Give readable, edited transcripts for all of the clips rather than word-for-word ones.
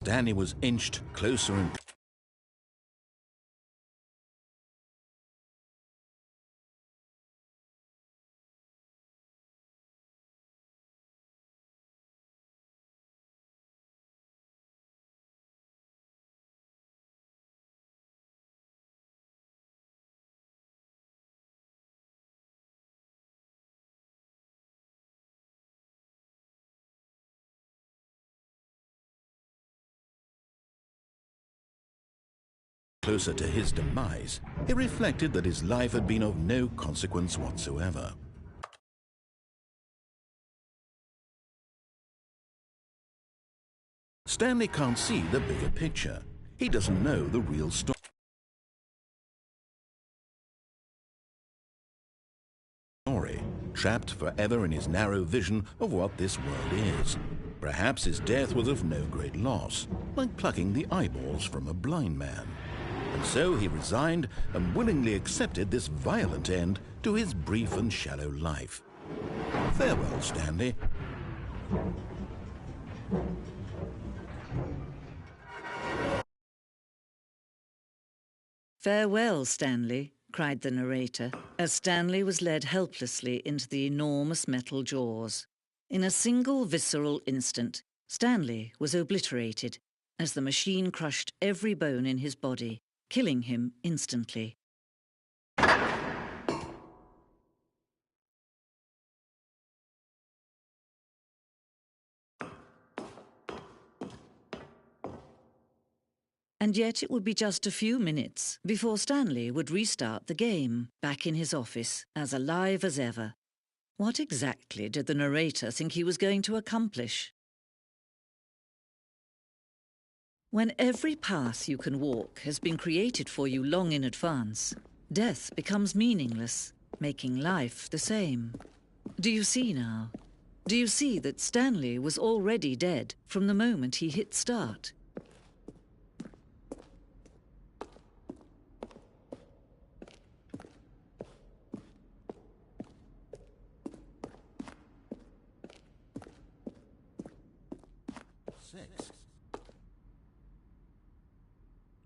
Stanley was inched closer and closer to his demise. He reflected that his life had been of no consequence whatsoever. Stanley can't see the bigger picture. He doesn't know the real story. Trapped forever in his narrow vision of what this world is. Perhaps his death was of no great loss, like plucking the eyeballs from a blind man. And so he resigned and willingly accepted this violent end to his brief and shallow life. Farewell, Stanley. "Farewell, Stanley," cried the narrator, as Stanley was led helplessly into the enormous metal jaws. In a single visceral instant, Stanley was obliterated as the machine crushed every bone in his body, killing him instantly. And yet it would be just a few minutes before Stanley would restart the game, back in his office, as alive as ever. What exactly did the narrator think he was going to accomplish? When every path you can walk has been created for you long in advance, death becomes meaningless, making life the same. Do you see now? Do you see that Stanley was already dead from the moment he hit start?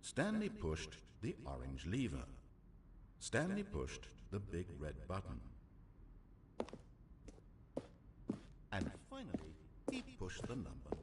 Stanley pushed the orange lever. Stanley pushed the big red button. And finally, he pushed the number 9.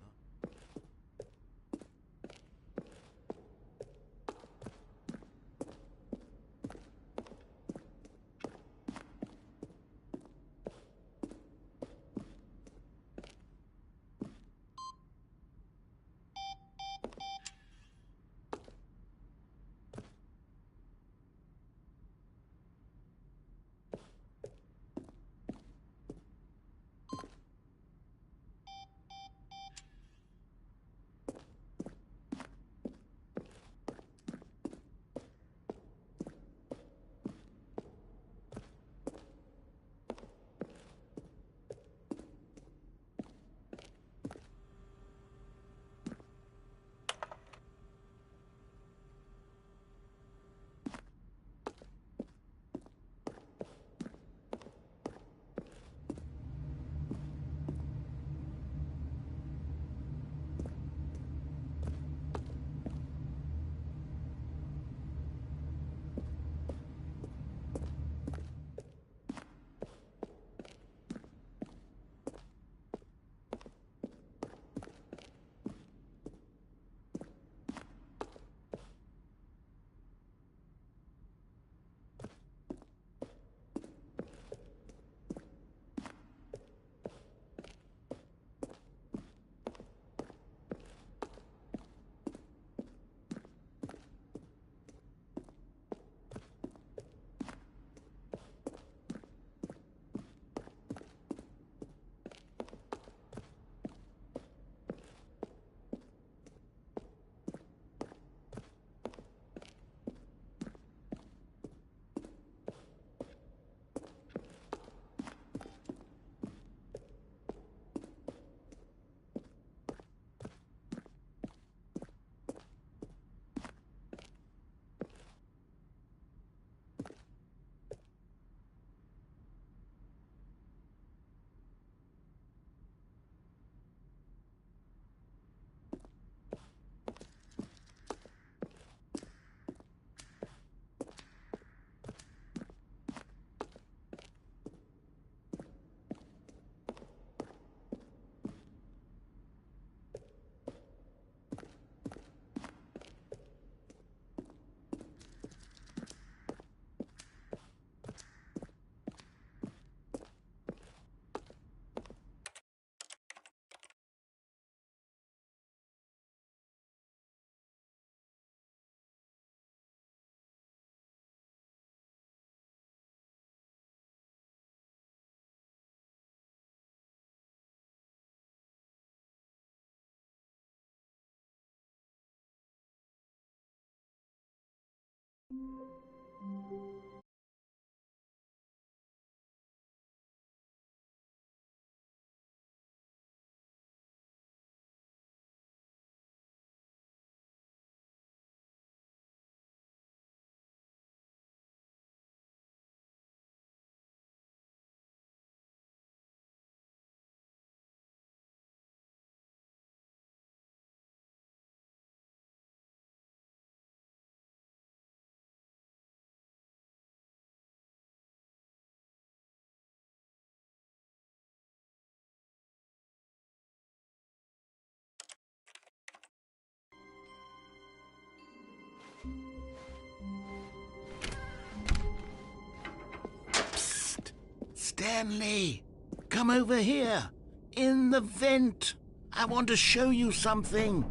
Stanley, come over here. In the vent. I want to show you something.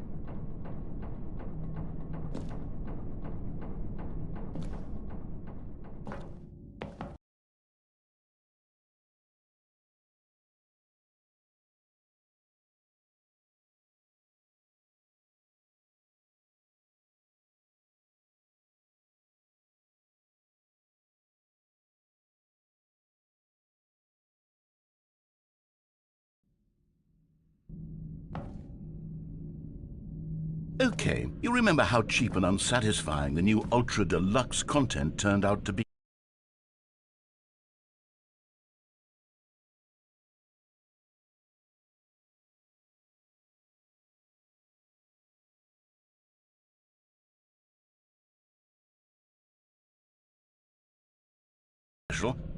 Okay, you remember how cheap and unsatisfying the new Ultra Deluxe content turned out to be?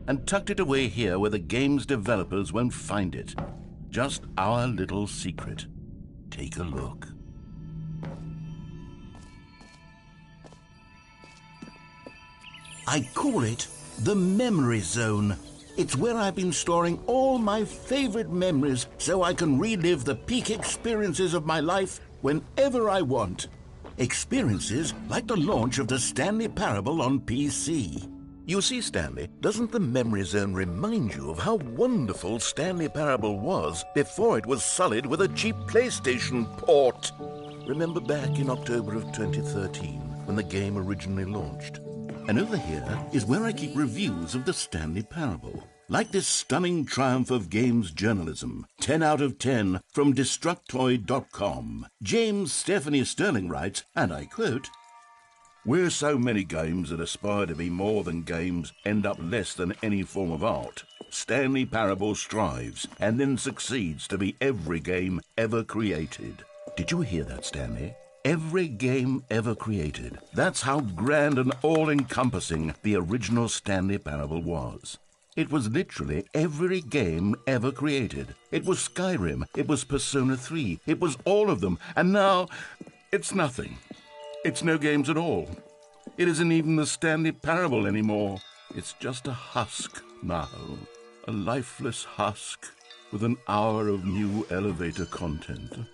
And tucked it away here where the game's developers won't find it. Just our little secret. Take a look. I call it the Memory Zone. It's where I've been storing all my favorite memories so I can relive the peak experiences of my life whenever I want. Experiences like the launch of the Stanley Parable on PC. You see, Stanley, doesn't the Memory Zone remind you of how wonderful Stanley Parable was before it was sullied with a cheap PlayStation port? Remember back in October of 2013 when the game originally launched? And over here is where I keep reviews of the Stanley Parable. Like this stunning triumph of games journalism, 10 out of 10 from Destructoid.com. James Stephanie Sterling writes, and I quote, "Where so many games that aspire to be more than games end up less than any form of art, Stanley Parable strives and then succeeds to be every game ever created." Did you hear that, Stanley? Every game ever created. That's how grand and all-encompassing the original Stanley Parable was. It was literally every game ever created. It was Skyrim, it was Persona 3, it was all of them, and now it's nothing. It's no games at all. It isn't even the Stanley Parable anymore. It's just a husk now. A lifeless husk with an hour of new elevator content.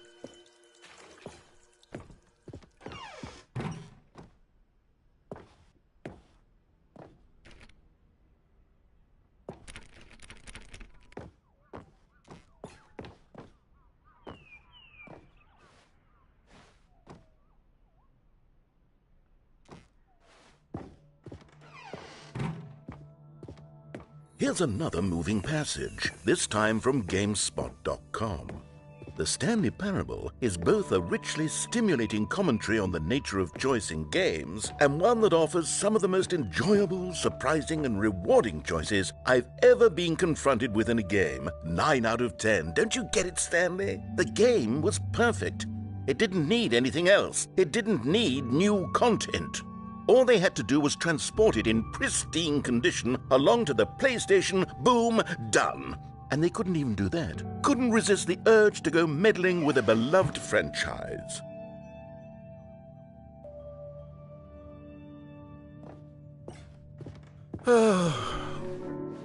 Here's another moving passage, this time from GameSpot.com. The Stanley Parable is both a richly stimulating commentary on the nature of choice in games and one that offers some of the most enjoyable, surprising, and rewarding choices I've ever been confronted with in a game. 9 out of 10. Don't you get it, Stanley? The game was perfect. It didn't need anything else. It didn't need new content. All they had to do was transport it in pristine condition along to the PlayStation. Boom, done. And they couldn't even do that. Couldn't resist the urge to go meddling with a beloved franchise.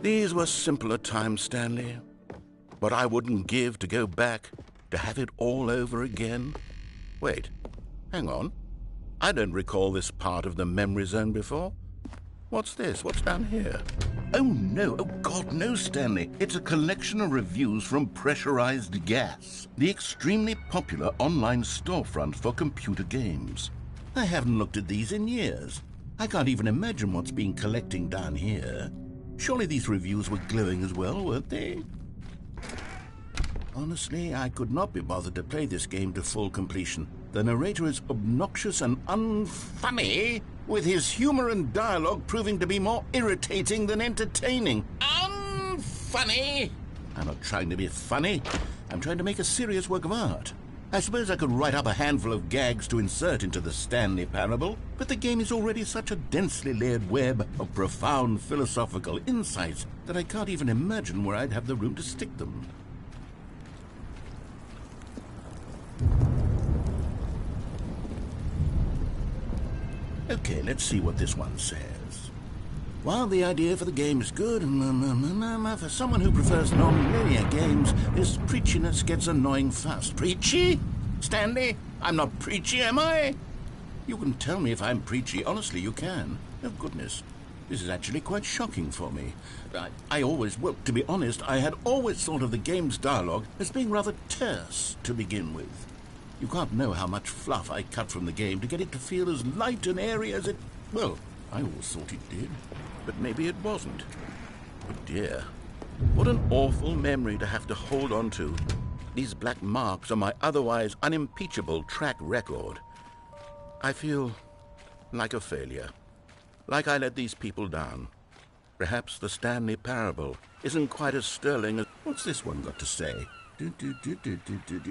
These were simpler times, Stanley. But I wouldn't give to go back to have it all over again. Wait, hang on. I don't recall this part of the Memory Zone before. What's this? What's down here? Oh, no. Oh, God, no, Stanley. It's a collection of reviews from Pressurized Gas, the extremely popular online storefront for computer games. I haven't looked at these in years. I can't even imagine what's been collecting down here. Surely these reviews were glowing as well, weren't they? Honestly, I could not be bothered to play this game to full completion. The narrator is obnoxious and unfunny, with his humor and dialogue proving to be more irritating than entertaining. Unfunny? I'm not trying to be funny. I'm trying to make a serious work of art. I suppose I could write up a handful of gags to insert into the Stanley Parable, but the game is already such a densely layered web of profound philosophical insights that I can't even imagine where I'd have the room to stick them. Okay, let's see what this one says. While the idea for the game is good, for someone who prefers non-linear games, this preachiness gets annoying fast. Preachy? Stanley? I'm not preachy, am I? You can tell me if I'm preachy. Honestly, you can. Oh, goodness. This is actually quite shocking for me. Well, to be honest, I had always thought of the game's dialogue as being rather terse to begin with. You can't know how much fluff I cut from the game to get it to feel as light and airy as it... Well, I always thought it did, but maybe it wasn't. Oh dear, what an awful memory to have to hold on to. These black marks on my otherwise unimpeachable track record. I feel like a failure, like I let these people down. Perhaps the Stanley Parable isn't quite as sterling as... What's this one got to say?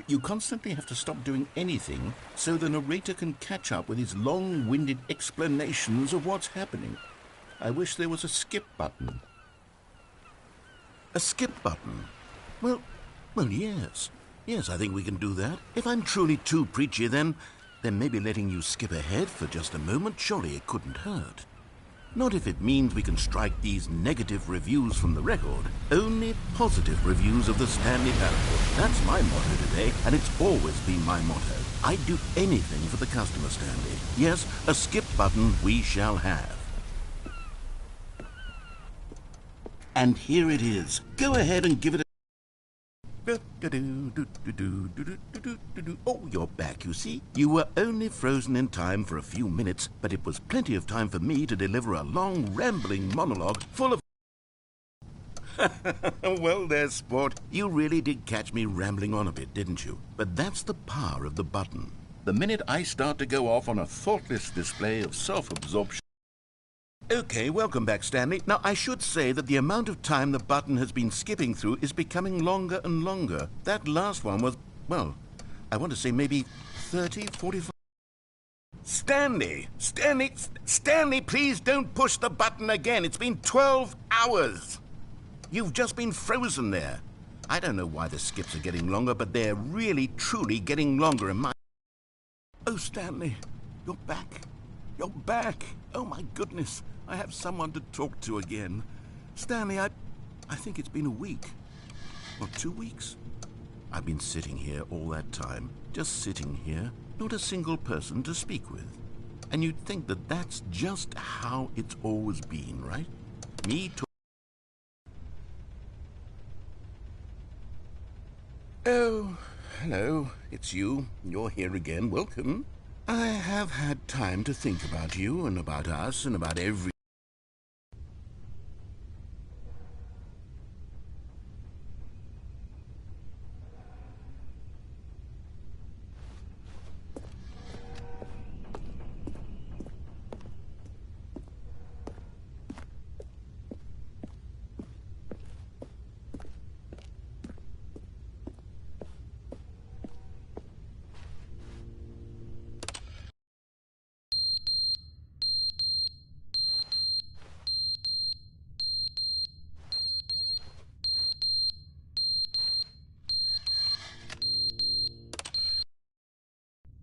You constantly have to stop doing anything so the narrator can catch up with his long-winded explanations of what's happening. I wish there was a skip button. A skip button? Well, yes. Yes, I think we can do that. If I'm truly too preachy, then maybe letting you skip ahead for just a moment, surely it couldn't hurt. Not if it means we can strike these negative reviews from the record. Only positive reviews of the Stanley Parable. That's my motto today, and it's always been my motto. I'd do anything for the customer, Stanley. Yes, a skip button we shall have. And here it is. Go ahead and give it a... Oh, you're back, you see. You were only frozen in time for a few minutes, but it was plenty of time for me to deliver a long, rambling monologue full of... Well, there's sport. You really did catch me rambling on a bit, didn't you? But that's the power of the button. The minute I start to go off on a thoughtless display of self-absorption... Okay, welcome back, Stanley. Now, I should say that the amount of time the button has been skipping through is becoming longer and longer. That last one was, well, I want to say maybe 30, 45... Stanley, please don't push the button again. It's been 12 hours. You've just been frozen there. I don't know why the skips are getting longer, but they're really, truly getting longer in my... Oh, Stanley, you're back. You're back. Oh, my goodness. I have someone to talk to again. Stanley, I think it's been a week. Or 2 weeks. I've been sitting here all that time. Just sitting here. Not a single person to speak with. And you'd think that that's just how it's always been, right? Me talking... Oh, hello. It's you. You're here again. Welcome. I have had time to think about you and about us and about every...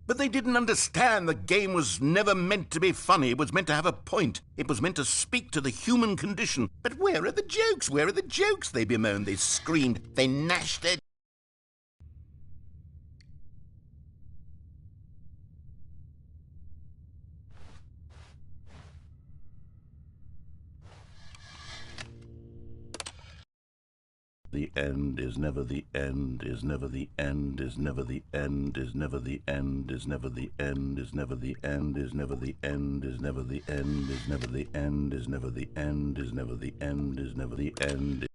But they didn't understand the game was never meant to be funny. It was meant to have a point. It was meant to speak to the human condition. But where are the jokes? Where are the jokes? They bemoaned, they screamed, they gnashed their... the end, is never the end, is never the end, is never the end, is never the end, is never the end, is never the end, is never the end, is never the end, is never the end, is never the end, is never the end, is never the end.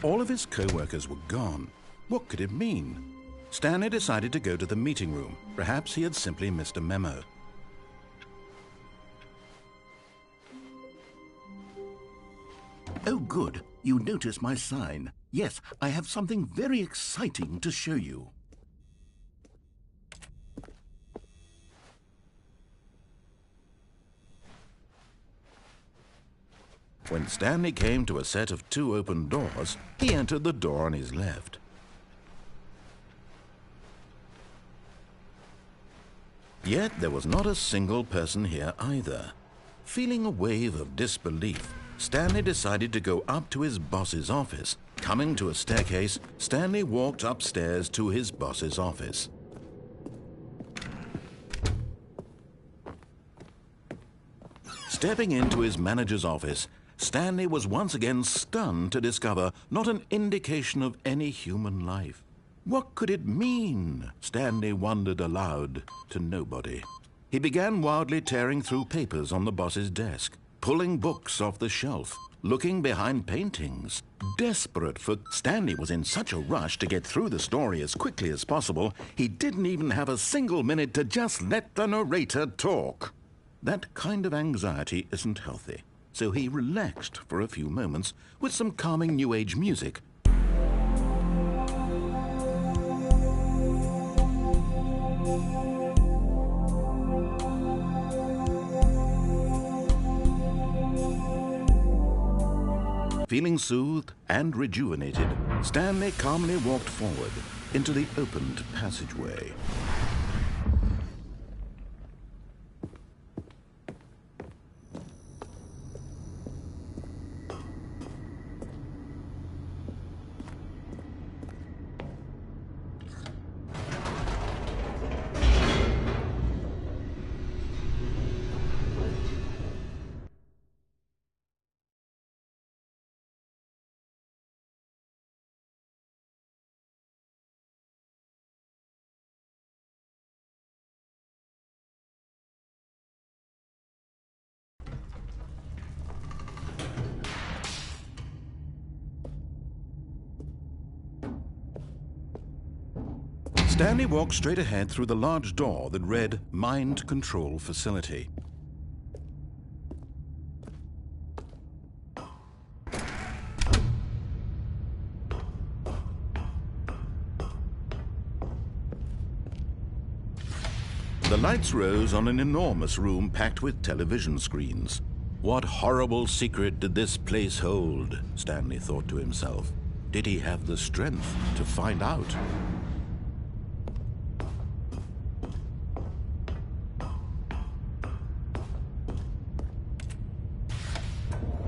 All of his co-workers were gone. What could it mean? Stanley decided to go to the meeting room. Perhaps he had simply missed a memo. Oh, good. You notice my sign. Yes, I have something very exciting to show you. When Stanley came to a set of 2 open doors, he entered the door on his left. Yet there was not a single person here either. Feeling a wave of disbelief, Stanley decided to go up to his boss's office. Coming to a staircase, Stanley walked upstairs to his boss's office. Stepping into his manager's office, Stanley was once again stunned to discover not an indication of any human life. What could it mean? Stanley wondered aloud to nobody. He began wildly tearing through papers on the boss's desk, pulling books off the shelf, looking behind paintings. Desperate, for Stanley was in such a rush to get through the story as quickly as possible, he didn't even have a single minute to just let the narrator talk. That kind of anxiety isn't healthy, so he relaxed for a few moments with some calming New Age music. Feeling soothed and rejuvenated, Stanley calmly walked forward into the opened passageway. Stanley walked straight ahead through the large door that read Mind Control Facility. The lights rose on an enormous room packed with television screens. What horrible secret did this place hold? Stanley thought to himself. Did he have the strength to find out?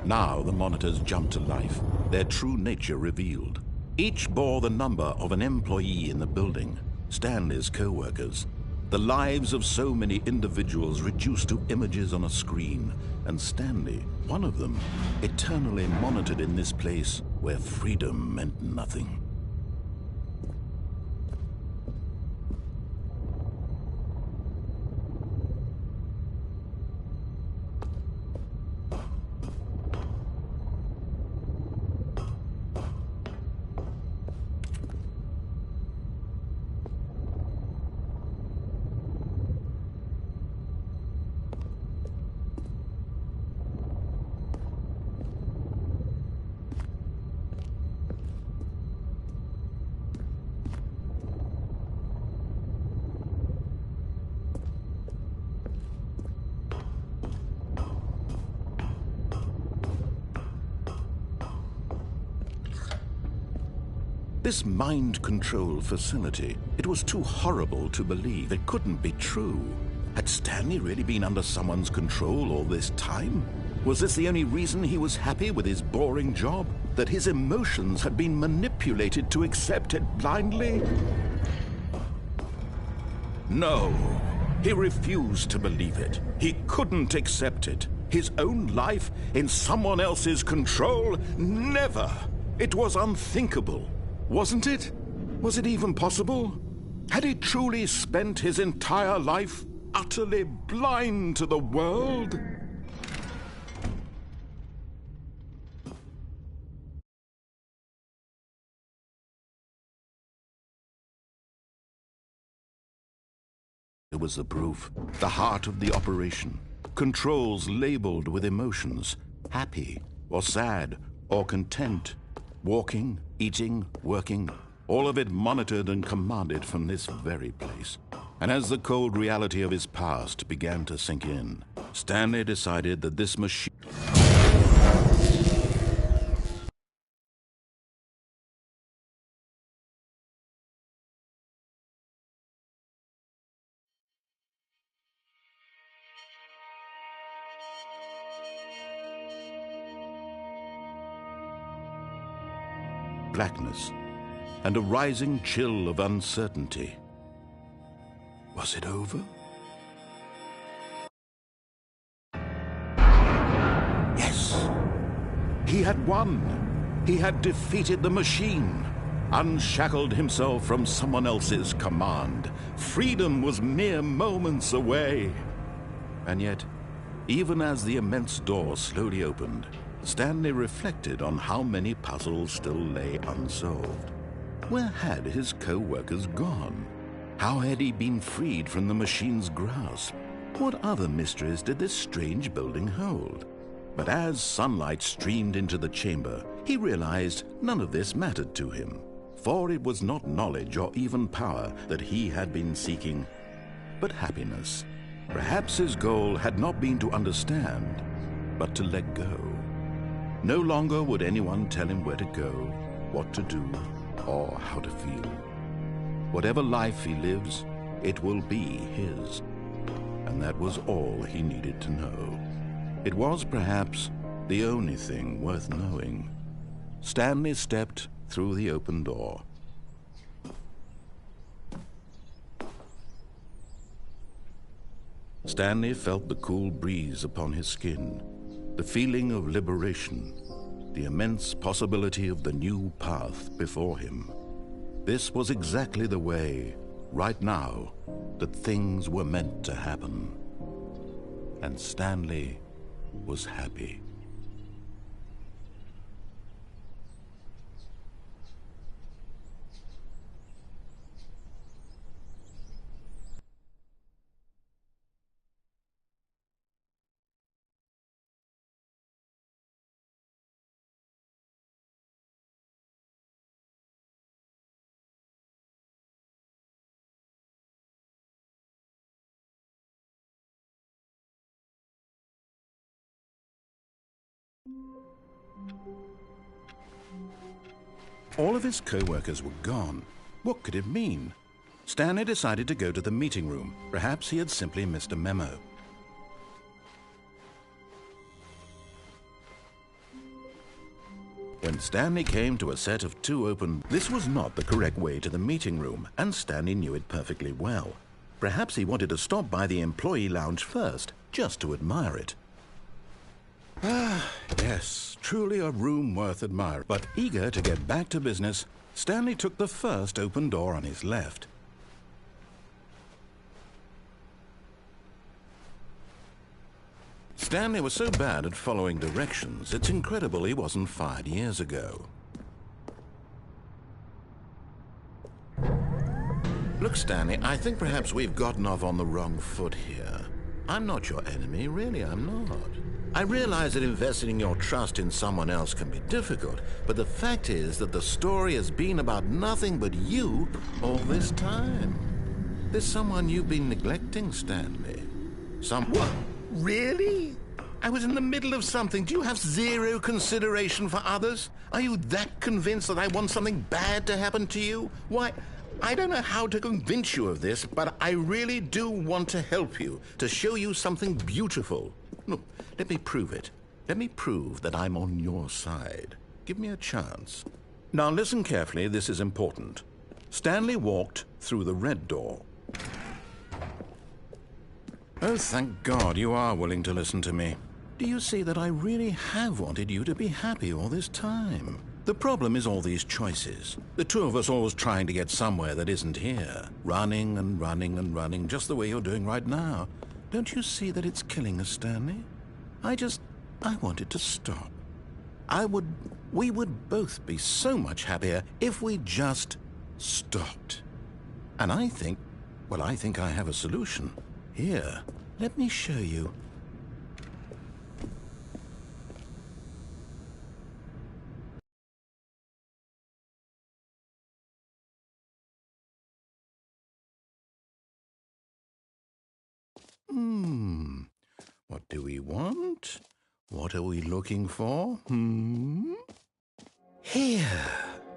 Now the monitors jumped to life, their true nature revealed. Each bore the number of an employee in the building, Stanley's co-workers. The lives of so many individuals reduced to images on a screen, and Stanley, one of them, eternally monitored in this place where freedom meant nothing. This mind control facility, it was too horrible to believe. It couldn't be true. Had Stanley really been under someone's control all this time? Was this the only reason he was happy with his boring job? That his emotions had been manipulated to accept it blindly? No, he refused to believe it. He couldn't accept it. His own life in someone else's control? Never! It was unthinkable. Wasn't it? Was it even possible? Had he truly spent his entire life utterly blind to the world? It was the proof, the heart of the operation. Controls labeled with emotions, happy or sad or content. Walking, eating, working, all of it monitored and commanded from this very place. And as the cold reality of his past began to sink in, Stanley decided that this machine... blackness, and a rising chill of uncertainty. Was it over? Yes! He had won! He had defeated the machine, unshackled himself from someone else's command. Freedom was mere moments away. And yet, even as the immense door slowly opened, Stanley reflected on how many puzzles still lay unsolved. Where had his co-workers gone? How had he been freed from the machine's grasp? What other mysteries did this strange building hold? But as sunlight streamed into the chamber, he realized none of this mattered to him, for it was not knowledge or even power that he had been seeking, but happiness. Perhaps his goal had not been to understand, but to let go. No longer would anyone tell him where to go, what to do, or how to feel. Whatever life he lives, it will be his. And that was all he needed to know. It was perhaps the only thing worth knowing. Stanley stepped through the open door. Stanley felt the cool breeze upon his skin, the feeling of liberation, the immense possibility of the new path before him. This was exactly the way, right now, that things were meant to happen. And Stanley was happy. All of his co-workers were gone. What could it mean? Stanley decided to go to the meeting room. Perhaps he had simply missed a memo. When Stanley came to a set of 2 open, this was not the correct way to the meeting room, and Stanley knew it perfectly well. Perhaps he wanted to stop by the employee lounge first, just to admire it. Ah, yes, truly a room worth admiring. But eager to get back to business, Stanley took the first open door on his left. Stanley was so bad at following directions, it's incredible he wasn't fired years ago. Look, Stanley, I think perhaps we've gotten off on the wrong foot here. I'm not your enemy, really, I'm not. I realize that investing your trust in someone else can be difficult, but the fact is that the story has been about nothing but you all this time. There's someone you've been neglecting, Stanley. What? Really? I was in the middle of something. Do you have zero consideration for others? Are you that convinced that I want something bad to happen to you? Why, I don't know how to convince you of this, but I really do want to help you, to show you something beautiful. Look, let me prove it. Let me prove that I'm on your side. Give me a chance. Now listen carefully, this is important. Stanley walked through the red door. Oh, thank God you are willing to listen to me. Do you see that I really have wanted you to be happy all this time? The problem is all these choices. The 2 of us always trying to get somewhere that isn't here. Running and running and running, just the way you're doing right now. Don't you see that it's killing us, Stanley? I wanted to stop. We would both be so much happier if we just stopped. And I think I have a solution. Here, let me show you. What do we want? What are we looking for? Here.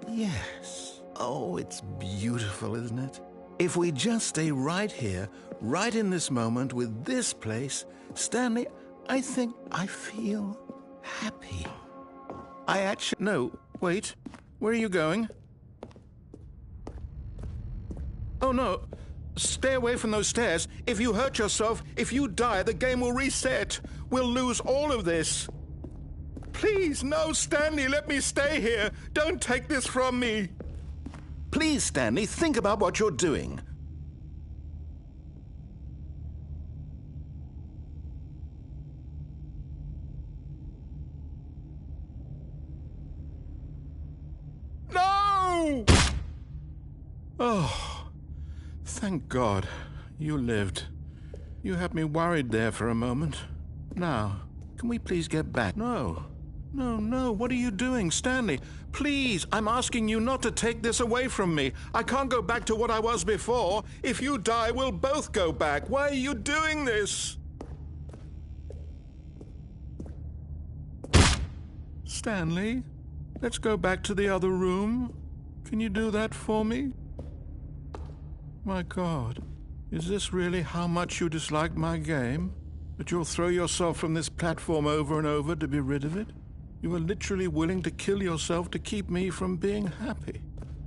Yes. Oh, it's beautiful, isn't it? If we just stay right here, right in this moment with this place, Stanley, I think I feel happy. No, wait. Where are you going? Oh, no. Stay away from those stairs. If you hurt yourself, if you die, the game will reset. We'll lose all of this. Please, no, Stanley, let me stay here. Don't take this from me. Please, Stanley, think about what you're doing. No! Oh, thank God you lived. You had me worried there for a moment. Now, can we please get back? No. No, what are you doing, Stanley? Please, I'm asking you not to take this away from me. I can't go back to what I was before. If you die, we'll both go back. Why are you doing this? Stanley, let's go back to the other room. Can you do that for me? My God, is this really how much you dislike my game? That you'll throw yourself from this platform over and over to be rid of it? You are literally willing to kill yourself to keep me from being happy.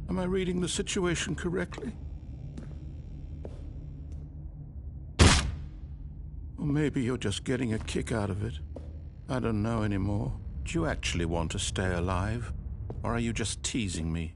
Am I reading the situation correctly? Or maybe you're just getting a kick out of it. I don't know anymore. Do you actually want to stay alive? Or are you just teasing me?